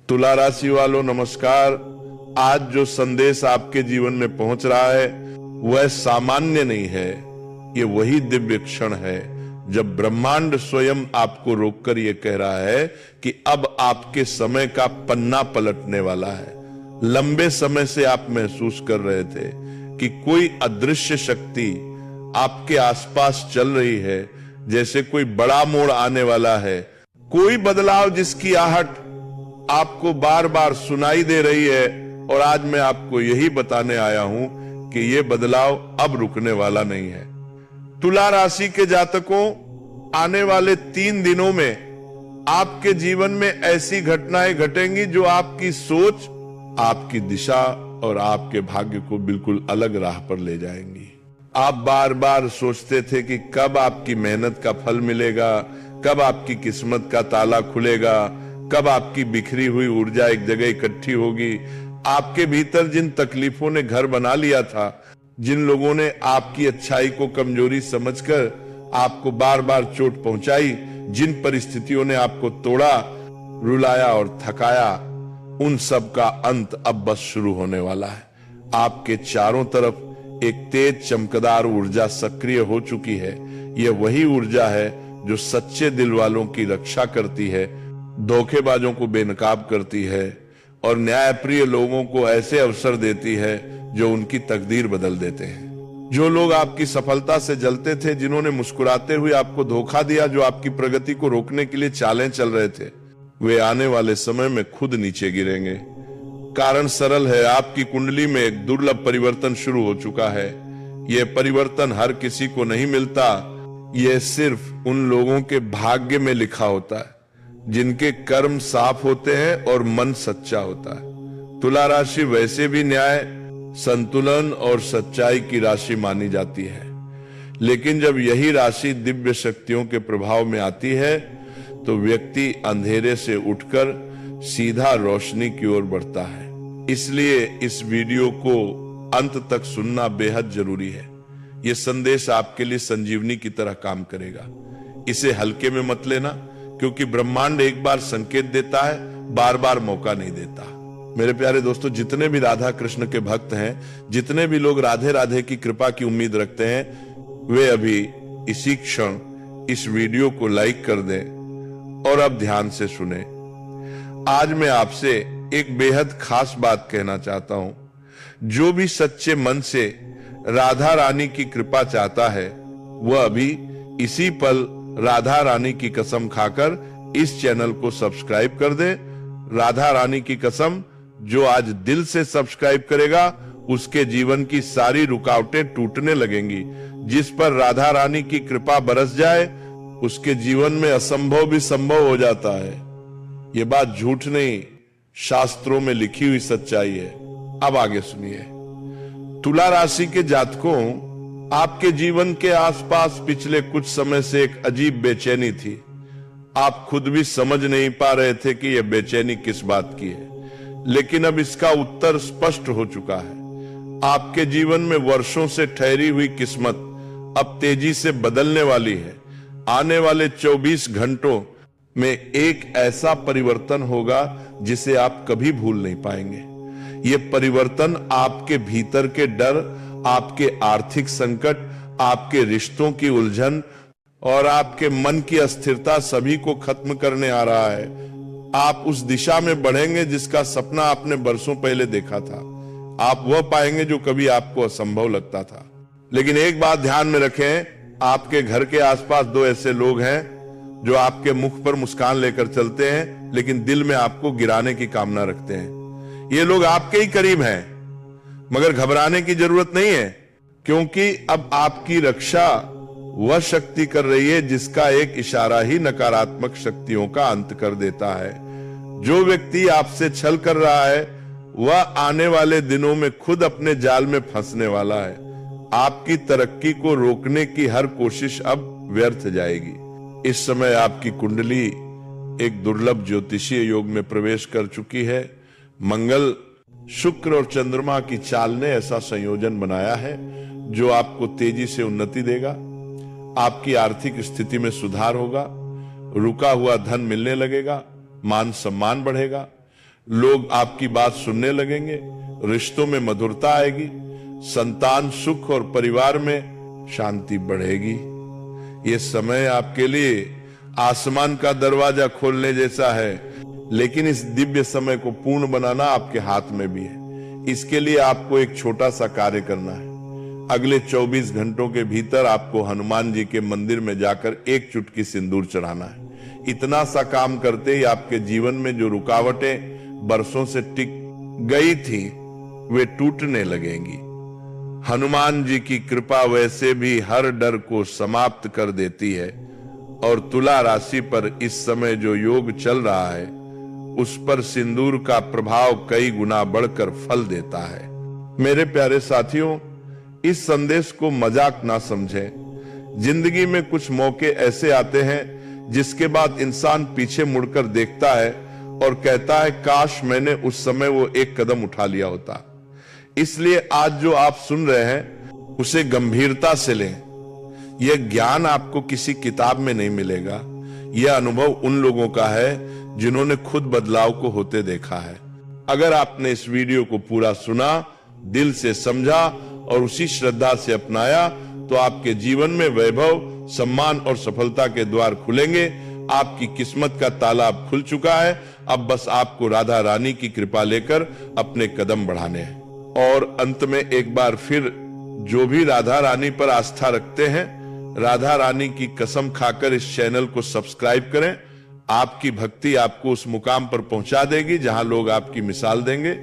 तुला राशि वालों नमस्कार। आज जो संदेश आपके जीवन में पहुंच रहा है वह सामान्य नहीं है, ये वही दिव्य क्षण है जब ब्रह्मांड स्वयं आपको रोककर ये कह रहा है कि अब आपके समय का पन्ना पलटने वाला है। लंबे समय से आप महसूस कर रहे थे कि कोई अदृश्य शक्ति आपके आसपास चल रही है, जैसे कोई बड़ा मोड़ आने वाला है, कोई बदलाव जिसकी आहट आपको बार बार सुनाई दे रही है। और आज मैं आपको यही बताने आया हूं कि यह बदलाव अब रुकने वाला नहीं है। तुला राशि के जातकों, आने वाले 3 दिनों में आपके जीवन में ऐसी घटनाएं घटेंगी जो आपकी सोच, आपकी दिशा और आपके भाग्य को बिल्कुल अलग राह पर ले जाएंगी। आप बार बार सोचते थे कि कब आपकी मेहनत का फल मिलेगा, कब आपकी किस्मत का ताला खुलेगा, कब आपकी बिखरी हुई ऊर्जा एक जगह इकट्ठी होगी। आपके भीतर जिन तकलीफों ने घर बना लिया था, जिन लोगों ने आपकी अच्छाई को कमजोरी समझकर आपको बार बार चोट पहुंचाई, जिन परिस्थितियों ने आपको तोड़ा, रुलाया और थकाया, उन सब का अंत अब बस शुरू होने वाला है। आपके चारों तरफ एक तेज चमकदार ऊर्जा सक्रिय हो चुकी है। यह वही ऊर्जा है जो सच्चे दिल वालों की रक्षा करती है, धोखेबाजों को बेनकाब करती है और न्यायप्रिय लोगों को ऐसे अवसर देती है जो उनकी तकदीर बदल देते हैं। जो लोग आपकी सफलता से जलते थे, जिन्होंने मुस्कुराते हुए आपको धोखा दिया, जो आपकी प्रगति को रोकने के लिए चालें चल रहे थे, वे आने वाले समय में खुद नीचे गिरेंगे। कारण सरल है, आपकी कुंडली में एक दुर्लभ परिवर्तन शुरू हो चुका है। यह परिवर्तन हर किसी को नहीं मिलता, यह सिर्फ उन लोगों के भाग्य में लिखा होता है जिनके कर्म साफ होते हैं और मन सच्चा होता है। तुला राशि वैसे भी न्याय, संतुलन और सच्चाई की राशि मानी जाती है, लेकिन जब यही राशि दिव्य शक्तियों के प्रभाव में आती है तो व्यक्ति अंधेरे से उठकर सीधा रोशनी की ओर बढ़ता है। इसलिए इस वीडियो को अंत तक सुनना बेहद जरूरी है। यह संदेश आपके लिए संजीवनी की तरह काम करेगा। इसे हल्के में मत लेना, क्योंकि ब्रह्मांड एक बार संकेत देता है, बार बार मौका नहीं देता। मेरे प्यारे दोस्तों, जितने भी राधा कृष्ण के भक्त हैं, जितने भी लोग राधे राधे की कृपा की उम्मीद रखते हैं, वे अभी इसी क्षण इस वीडियो को लाइक कर दें और अब ध्यान से सुने। आज मैं आपसे एक बेहद खास बात कहना चाहता हूं। जो भी सच्चे मन से राधा रानी की कृपा चाहता है, वह अभी इसी पल राधा रानी की कसम खाकर इस चैनल को सब्सक्राइब कर दे। राधा रानी की कसम, जो आज दिल से सब्सक्राइब करेगा उसके जीवन की सारी रुकावटें टूटने लगेंगी। जिस पर राधा रानी की कृपा बरस जाए, उसके जीवन में असंभव भी संभव हो जाता है। यह बात झूठ नहीं, शास्त्रों में लिखी हुई सच्चाई है। अब आगे सुनिए। तुला राशि के जातकों, आपके जीवन के आसपास पिछले कुछ समय से एक अजीब बेचैनी थी। आप खुद भी समझ नहीं पा रहे थे कि यह बेचैनी किस बात की है, लेकिन अब इसका उत्तर स्पष्ट हो चुका है। आपके जीवन में वर्षों से ठहरी हुई किस्मत अब तेजी से बदलने वाली है। आने वाले 24 घंटों में एक ऐसा परिवर्तन होगा जिसे आप कभी भूल नहीं पाएंगे। यह परिवर्तन आपके भीतर के डर, आपके आर्थिक संकट, आपके रिश्तों की उलझन और आपके मन की अस्थिरता सभी को खत्म करने आ रहा है। आप उस दिशा में बढ़ेंगे जिसका सपना आपने बरसों पहले देखा था। आप वह पाएंगे जो कभी आपको असंभव लगता था। लेकिन एक बात ध्यान में रखें, आपके घर के आसपास 2 ऐसे लोग हैं जो आपके मुख पर मुस्कान लेकर चलते हैं, लेकिन दिल में आपको गिराने की कामना रखते हैं। ये लोग आपके ही करीब हैं, मगर घबराने की जरूरत नहीं है, क्योंकि अब आपकी रक्षा वह शक्ति कर रही है जिसका एक इशारा ही नकारात्मक शक्तियों का अंत कर देता है। जो व्यक्ति आपसे छल कर रहा है, वह आने वाले दिनों में खुद अपने जाल में फंसने वाला है। आपकी तरक्की को रोकने की हर कोशिश अब व्यर्थ जाएगी। इस समय आपकी कुंडली एक दुर्लभ ज्योतिषीय योग में प्रवेश कर चुकी है। मंगल, शुक्र और चंद्रमा की चाल ने ऐसा संयोजन बनाया है जो आपको तेजी से उन्नति देगा। आपकी आर्थिक स्थिति में सुधार होगा, रुका हुआ धन मिलने लगेगा, मान सम्मान बढ़ेगा, लोग आपकी बात सुनने लगेंगे, रिश्तों में मधुरता आएगी, संतान सुख और परिवार में शांति बढ़ेगी। ये समय आपके लिए आसमान का दरवाजा खोलने जैसा है, लेकिन इस दिव्य समय को पूर्ण बनाना आपके हाथ में भी है। इसके लिए आपको एक छोटा सा कार्य करना है। अगले 24 घंटों के भीतर आपको हनुमान जी के मंदिर में जाकर एक चुटकी सिंदूर चढ़ाना है। इतना सा काम करते ही आपके जीवन में जो रुकावटें बरसों से टिक गई थी वे टूटने लगेंगी। हनुमान जी की कृपा वैसे भी हर डर को समाप्त कर देती है और तुला राशि पर इस समय जो योग चल रहा है उस पर सिंदूर का प्रभाव कई गुना बढ़कर फल देता है। मेरे प्यारे साथियों, इस संदेश को मजाक ना समझें। जिंदगी में कुछ मौके ऐसे आते हैं जिसके बाद इंसान पीछे मुड़कर देखता है और कहता है काश मैंने उस समय वो एक कदम उठा लिया होता। इसलिए आज जो आप सुन रहे हैं उसे गंभीरता से लें। यह ज्ञान आपको किसी किताब में नहीं मिलेगा। यह अनुभव उन लोगों का है जिन्होंने खुद बदलाव को होते देखा है। अगर आपने इस वीडियो को पूरा सुना, दिल से समझा और उसी श्रद्धा से अपनाया तो आपके जीवन में वैभव, सम्मान और सफलता के द्वार खुलेंगे। आपकी किस्मत का ताला अब खुल चुका है। अब बस आपको राधा रानी की कृपा लेकर अपने कदम बढ़ाने हैं। और अंत में एक बार फिर जो भी राधा रानी पर आस्था रखते हैं, राधा रानी की कसम खाकर इस चैनल को सब्सक्राइब करें। आपकी भक्ति आपको उस मुकाम पर पहुंचा देगी जहां लोग आपकी मिसाल देंगे।